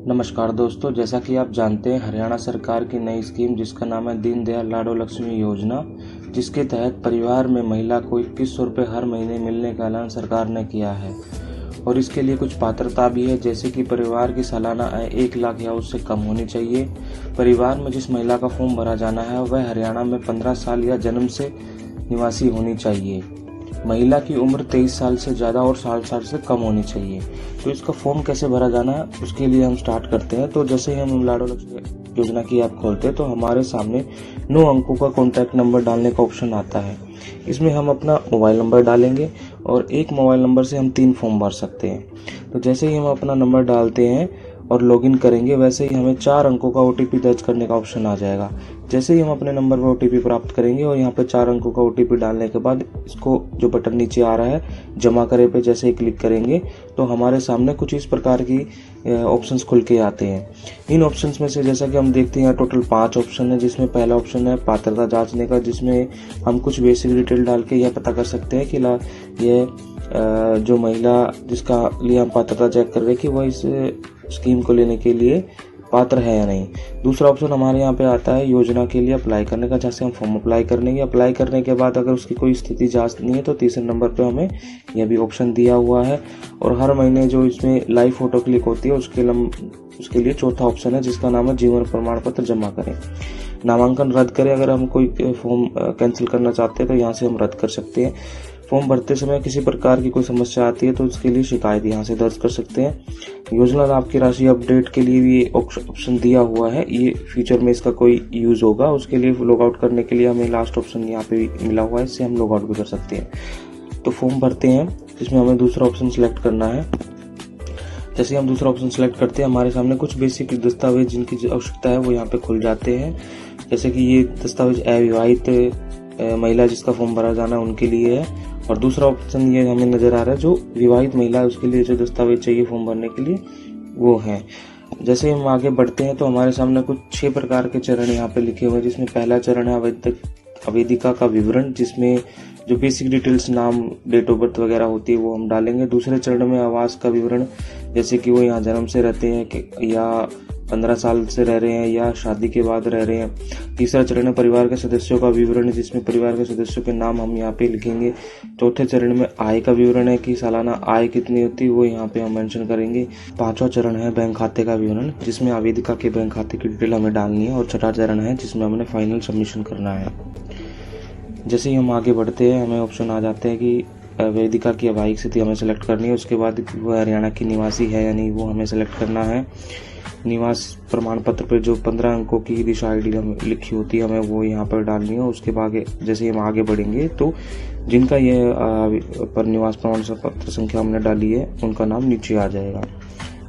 नमस्कार दोस्तों, जैसा कि आप जानते हैं हरियाणा सरकार की नई स्कीम जिसका नाम है दीनदयाल लाडो लक्ष्मी योजना, जिसके तहत परिवार में महिला को 2100 रुपये हर महीने मिलने का ऐलान सरकार ने किया है। और इसके लिए कुछ पात्रता भी है, जैसे कि परिवार की सालाना आय 1 लाख या उससे कम होनी चाहिए। परिवार में जिस महिला का फॉर्म भरा जाना है वह हरियाणा में 15 साल या जन्म से निवासी होनी चाहिए। महिला की उम्र 23 साल से ज़्यादा और 60 साल से कम होनी चाहिए। तो इसका फॉर्म कैसे भरा जाना है उसके लिए हम स्टार्ट करते हैं। तो जैसे ही हम लाडो लक्ष्मी योजना की ऐप खोलते हैं तो हमारे सामने 9 अंकों का कॉन्टैक्ट नंबर डालने का ऑप्शन आता है। इसमें हम अपना मोबाइल नंबर डालेंगे और एक मोबाइल नंबर से हम 3 फॉर्म भर सकते हैं। तो जैसे ही हम अपना नंबर डालते हैं और लॉगिन करेंगे वैसे ही हमें 4 अंकों का OTP दर्ज करने का ऑप्शन आ जाएगा। जैसे ही हम अपने नंबर पर OTP प्राप्त करेंगे और यहाँ पे 4 अंकों का OTP डालने के बाद इसको जो बटन नीचे आ रहा है जमा करे पे जैसे ही क्लिक करेंगे तो हमारे सामने कुछ इस प्रकार की ऑप्शंस खुल के आते हैं। इन ऑप्शंस में से जैसा कि हम देखते हैं टोटल 5 ऑप्शन है, जिसमें पहला ऑप्शन है पात्रता जांचने का, जिसमें हम कुछ बेसिक डिटेल डाल के यह पता कर सकते हैं कि ये जो महिला जिसका लिए हम पात्रता चेक कर रहे हैं कि वह इस स्कीम को लेने के लिए पात्र है या नहीं। दूसरा ऑप्शन हमारे यहाँ पे आता है योजना के लिए अप्लाई करने का, जहाँ से हम फॉर्म अप्लाई करने अप्लाई करने के बाद अगर उसकी कोई स्थिति जांचनी है तो तीसरे नंबर पे हमें यह भी ऑप्शन दिया हुआ है। और हर महीने जो इसमें लाइव फोटो क्लिक होती है उसके लिए चौथा ऑप्शन है जिसका नाम है जीवन प्रमाण पत्र जमा करें। नामांकन रद्द करें, अगर हम कोई फॉर्म कैंसिल करना चाहते हैं तो यहाँ से हम रद्द कर सकते हैं। फॉर्म भरते समय किसी प्रकार की कोई समस्या आती है तो उसके लिए शिकायत यहाँ से दर्ज कर सकते हैं। योजना लाभ की राशि अपडेट के लिए भी ऑप्शन दिया हुआ है। ये फ्यूचर में इसका कोई यूज होगा, उसके लिए लॉग आउट करने के लिए हमें लास्ट ऑप्शन यहाँ पे मिला हुआ है, इससे हम लॉग आउट भी कर सकते हैं। तो फॉर्म भरते हैं, इसमें हमें दूसरा ऑप्शन सिलेक्ट करना है। जैसे हम दूसरा ऑप्शन सिलेक्ट करते हैं हमारे सामने कुछ बेसिक दस्तावेज जिनकी आवश्यकता है वो यहाँ पे खुल जाते हैं। जैसे कि ये दस्तावेज अविवाहित महिला जिसका फॉर्म भरा जाना है उनके लिए है, और दूसरा ऑप्शन ये हमें नजर आ रहा है जो विवाहित महिला है उसके लिए जो दस्तावेज चाहिए फॉर्म भरने के लिए वो है। जैसे हम आगे बढ़ते हैं तो हमारे सामने कुछ 6 प्रकार के चरण यहाँ पे लिखे हुए हैं, जिसमें पहला चरण है आवेदिका का विवरण, जिसमें जो बेसिक डिटेल्स नाम डेट ऑफ बर्थ वगैरह होती है वो हम डालेंगे। दूसरे चरण में आवास का विवरण, जैसे कि वो यहाँ जन्म से रहते हैं या 15 साल से रह रहे हैं या शादी के बाद रह रहे हैं। तीसरा चरण है परिवार के सदस्यों का विवरण, जिसमें परिवार के सदस्यों के नाम हम यहाँ पे लिखेंगे। चौथे चरण में आय का विवरण है कि सालाना आय कितनी होती है वो यहाँ पे हम मेंशन करेंगे। पांचवा चरण है बैंक खाते का विवरण, जिसमें आवेदिका के बैंक खाते की डिटेल हमें डालनी है। और छठा चरण है जिसमें हमने फाइनल सबमिशन करना है। जैसे ही हम आगे बढ़ते हैं हमें ऑप्शन आ जाते हैं कि वेदिका की वैवाहिक स्थिति हमें सेलेक्ट करनी है। उसके बाद वह हरियाणा की निवासी है या नहीं वो हमें सेलेक्ट करना है। निवास प्रमाण पत्र पर जो 15 अंकों की दिशा ID लिखी होती है हमें वो यहाँ पर डालनी है। उसके बाद जैसे हम आगे बढ़ेंगे तो जिनका ये पर निवास प्रमाण पत्र संख्या हमने डाली है उनका नाम नीचे आ जाएगा।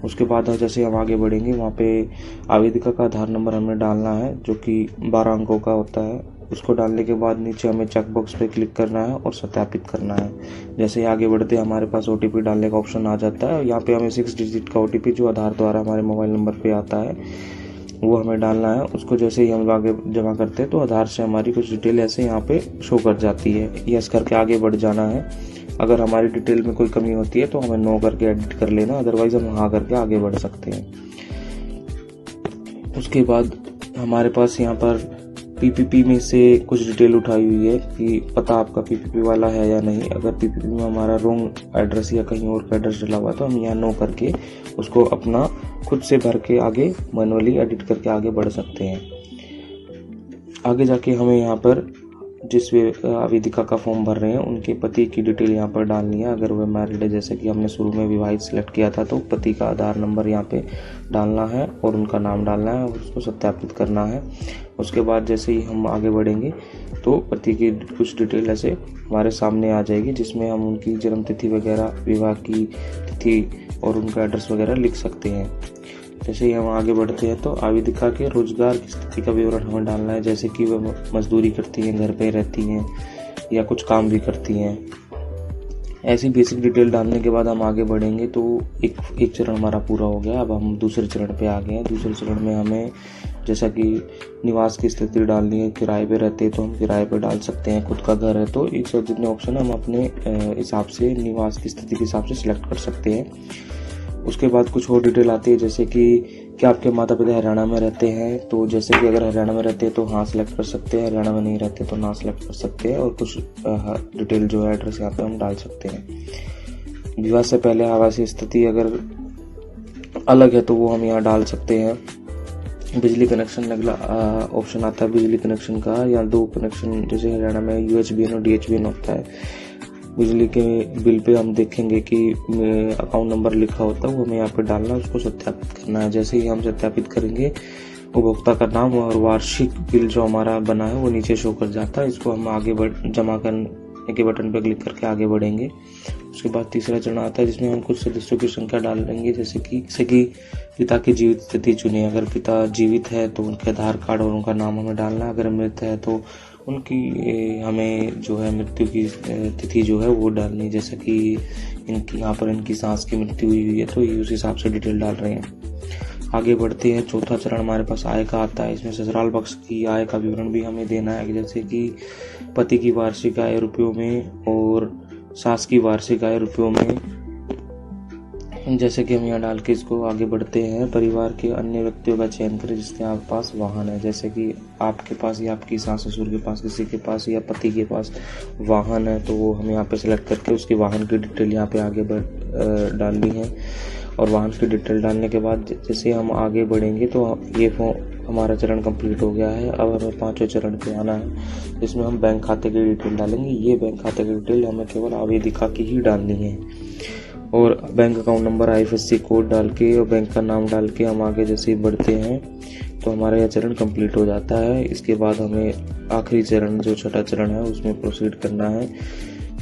उसके बाद जैसे हम आगे बढ़ेंगे वहाँ पे आवेदिका का आधार नंबर हमें डालना है जो कि 12 अंकों का होता है। उसको डालने के बाद नीचे हमें चेक बॉक्स पे क्लिक करना है और सत्यापित करना है। जैसे ही आगे बढ़ते हमारे पास OTP डालने का ऑप्शन आ जाता है। यहाँ पे हमें 6 डिजिट का OTP जो आधार द्वारा हमारे मोबाइल नंबर पे आता है वो हमें डालना है। उसको जैसे ही हम आगे जमा करते हैं तो आधार से हमारी कुछ डिटेल ऐसे यहाँ पे शो कर जाती है। यस करके आगे बढ़ जाना है। अगर हमारी डिटेल में कोई कमी होती है तो हमें नो करके एडिट कर लेना, अदरवाइज हम हाँ करके आगे बढ़ सकते हैं। उसके बाद हमारे पास यहाँ पर PPP में से कुछ डिटेल उठाई हुई है कि पता आपका PPP वाला है या नहीं। अगर PPP में हमारा रॉन्ग एड्रेस या कहीं और का एड्रेस डला हुआ तो हम यहाँ नो करके उसको अपना खुद से भर के आगे मैनुअली एडिट करके आगे बढ़ सकते हैं। आगे जाके हमें यहाँ पर जिस आवेदिका का फॉर्म भर रहे हैं उनके पति की डिटेल यहाँ पर डालनी है। अगर वह मैरिड है, जैसे कि हमने शुरू में विवाहित सिलेक्ट किया था, तो पति का आधार नंबर यहाँ पे डालना है और उनका नाम डालना है और उसको सत्यापित करना है। उसके बाद जैसे ही हम आगे बढ़ेंगे तो पति की कुछ डिटेल ऐसे हमारे सामने आ जाएगी, जिसमें हम उनकी जन्म तिथि वगैरह, विवाह की तिथि और उनका एड्रेस वगैरह लिख सकते हैं। जैसे ही हम आगे बढ़ते हैं तो आवेदिका के रोजगार की स्थिति का विवरण हमें डालना है, जैसे कि वह मजदूरी करती हैं, घर पे रहती हैं या कुछ काम भी करती हैं। ऐसी बेसिक डिटेल डालने के बाद हम आगे बढ़ेंगे तो एक चरण हमारा पूरा हो गया। अब हम दूसरे चरण पे आ गए हैं। दूसरे चरण में हमें जैसा कि निवास की स्थिति डालनी है, किराए पे रहते हैं तो हम किराए पे डाल सकते हैं, खुद का घर है तो एक जितने ऑप्शन हम अपने हिसाब से निवास की स्थिति के हिसाब से सिलेक्ट कर सकते हैं। उसके बाद कुछ और डिटेल आती है, जैसे कि क्या आपके माता पिता हरियाणा में रहते हैं, तो जैसे कि अगर हरियाणा में रहते हैं तो हाँ सेलेक्ट कर सकते हैं, हरियाणा में नहीं रहते तो ना सेलेक्ट कर सकते हैं, और कुछ डिटेल जो है एड्रेस यहाँ पे हम डाल सकते हैं। विवाह से पहले आवासीय स्थिति अगर अलग है तो वो हम यहाँ डाल सकते हैं। बिजली कनेक्शन अगला ऑप्शन आता है बिजली कनेक्शन का, या 2 कनेक्शन, जैसे हरियाणा में UHBN और DHBN होता है। बिजली के बिल पे हम देखेंगे कि अकाउंट नंबर लिखा होता है, वो हमें यहाँ पे डालना है, उसको सत्यापित करना है। जैसे ही हम सत्यापित करेंगे उपभोक्ता का नाम और वार्षिक बिल जो हमारा बना है वो नीचे शो कर जाता है। इसको हम आगे जमा करने के बटन पर क्लिक करके आगे बढ़ेंगे। उसके बाद तीसरा चरण आता है जिसमें हम कुछ सदस्यों की संख्या डाल देंगे, जैसे कि पिता की जीवित तिथि चुने। अगर पिता जीवित है तो उनके आधार कार्ड और उनका नाम हमें डालना है। अगर मृत है तो उनकी हमें जो है मृत्यु की तिथि जो है वो डालनी, जैसे कि इनकी यहाँ पर इनकी सास की मृत्यु हुई है तो ये उस हिसाब से डिटेल डाल रहे हैं। आगे बढ़ते हैं। चौथा चरण हमारे पास आय का आता है। इसमें ससुराल पक्ष की आय का विवरण भी हमें देना है, जैसे कि पति की वार्षिक आय रुपयों में और सास की वार्षिक आय रुपयों में, जैसे कि हम यहाँ डाल के इसको आगे बढ़ते हैं। परिवार के अन्य व्यक्तियों का चयन करें जिसके आपके पास वाहन है, जैसे कि आपके पास या आपकी सास ससुर के पास, किसी के पास या पति के पास वाहन है तो वो हम यहाँ पे सेलेक्ट करके उसकी वाहन की डिटेल यहाँ पे आगे डालनी है। और वाहन की डिटेल डालने के बाद जैसे हम आगे बढ़ेंगे तो ये हमारा चरण कंप्लीट हो गया है। अब हमें 5वें चरण पे आना है, जिसमें हम बैंक खाते की डिटेल डालेंगे। ये बैंक खाते की डिटेल हमें केवल आवेदिका की ही डालनी है, और bank account number IFSC code डाल के और बैंक का नाम डाल के हम आगे जैसे ही बढ़ते हैं तो हमारा यह चरण कंप्लीट हो जाता है। इसके बाद हमें आखिरी चरण जो छठा चरण है उसमें प्रोसीड करना है,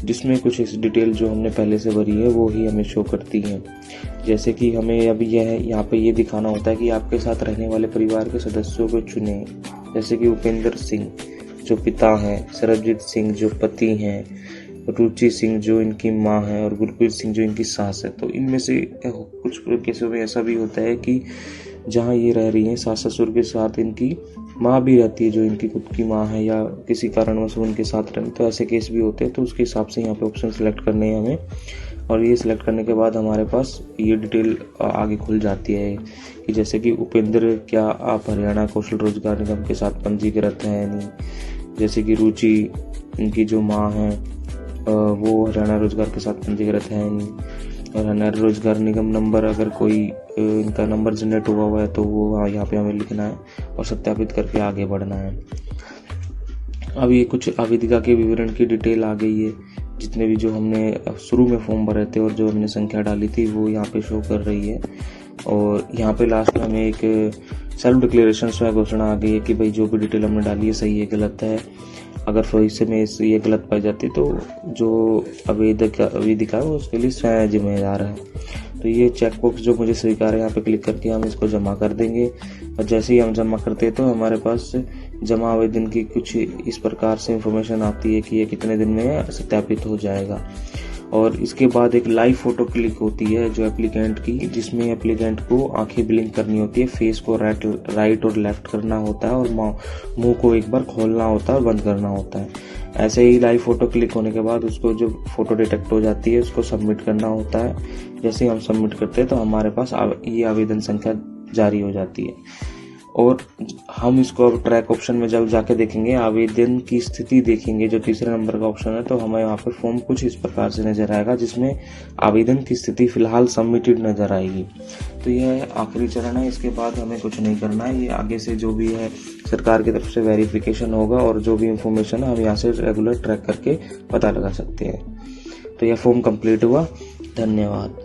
जिसमें कुछ इस डिटेल जो हमने पहले से भरी है वो ही हमें शो करती है। जैसे कि हमें अभी यहाँ पे ये दिखाना होता है कि आपके साथ रहने वाले परिवार के सदस्यों को चुने, जैसे कि उपेंद्र सिंह जो पिता हैं, सरबजीत सिंह जो पति हैं, रुचि सिंह जो इनकी माँ है, और गुरप्रीत सिंह जो इनकी सास है। तो इनमें से कुछ केसों में ऐसा भी होता है कि जहाँ ये रह रही हैं सास ससुर के साथ इनकी माँ भी रहती है जो इनकी खुद की माँ है, या किसी कारणवश उनके साथ रहे, तो ऐसे केस भी होते हैं। तो उसके हिसाब से यहाँ पे ऑप्शन सेलेक्ट करने हैं हमें, और ये सिलेक्ट करने के बाद हमारे पास ये डिटेल आगे खुल जाती है कि जैसे कि उपेंद्र क्या आप हरियाणा कौशल रोजगार निगम के साथ पंजीकृत हैं नहीं, जैसे कि रुचि इनकी जो माँ है वो हरियाणा रोजगार के साथ पंजीकृत है नहीं, और हरियाणा रोजगार निगम नंबर अगर कोई इनका नंबर जनरेट हुआ है तो वो यहाँ पे हमें लिखना है और सत्यापित करके आगे बढ़ना है। अब ये कुछ आवेदिका के विवरण की डिटेल आ गई है, जितने भी जो हमने शुरू में फॉर्म भरे थे और जो हमने संख्या डाली थी वो यहाँ पे शो कर रही है। और यहाँ पे लास्ट में हमें एक सेल्फ डिक्लेरेशन स्वयं घोषणा आ गई है कि भाई जो भी डिटेल हमने डाली है सही है गलत है। अगर भविष्य में ये गलत पाई जाती तो जो आवेदिका है वो उसके लिए स्वयं जिम्मेदार है। तो ये चेकबॉक्स जो मुझे स्वीकार है यहाँ पे क्लिक करके हम इसको जमा कर देंगे, और जैसे ही हम जमा करते हैं तो हमारे पास जमा आवेदन की कुछ इस प्रकार से इंफॉर्मेशन आती है कि ये कितने दिन में सत्यापित हो जाएगा। और इसके बाद एक लाइव फोटो क्लिक होती है जो एप्लीकेंट की, जिसमें एप्लीकेंट को आंखें ब्लिंक करनी होती है, फेस को राइट और लेफ्ट करना होता है, और मुंह को एक बार खोलना होता है और बंद करना होता है। ऐसे ही लाइव फोटो क्लिक होने के बाद उसको जो फोटो डिटेक्ट हो जाती है उसको सबमिट करना होता है। जैसे ही हम सबमिट करते हैं तो हमारे पास ये आवेदन संख्या जारी हो जाती है। और हम इसको अब ट्रैक ऑप्शन में जब जाके देखेंगे आवेदन की स्थिति देखेंगे, जो तीसरे नंबर का ऑप्शन है, तो हमें यहाँ पे फॉर्म कुछ इस प्रकार से नजर आएगा जिसमें आवेदन की स्थिति फिलहाल सबमिटेड नजर आएगी। तो यह आखिरी चरण है, इसके बाद हमें कुछ नहीं करना है। ये आगे से जो भी है सरकार की तरफ से वेरिफिकेशन होगा और जो भी इंफॉर्मेशन है हम यहाँ से रेगुलर ट्रैक करके पता लगा सकते हैं। तो यह फॉर्म कंप्लीट हुआ। धन्यवाद।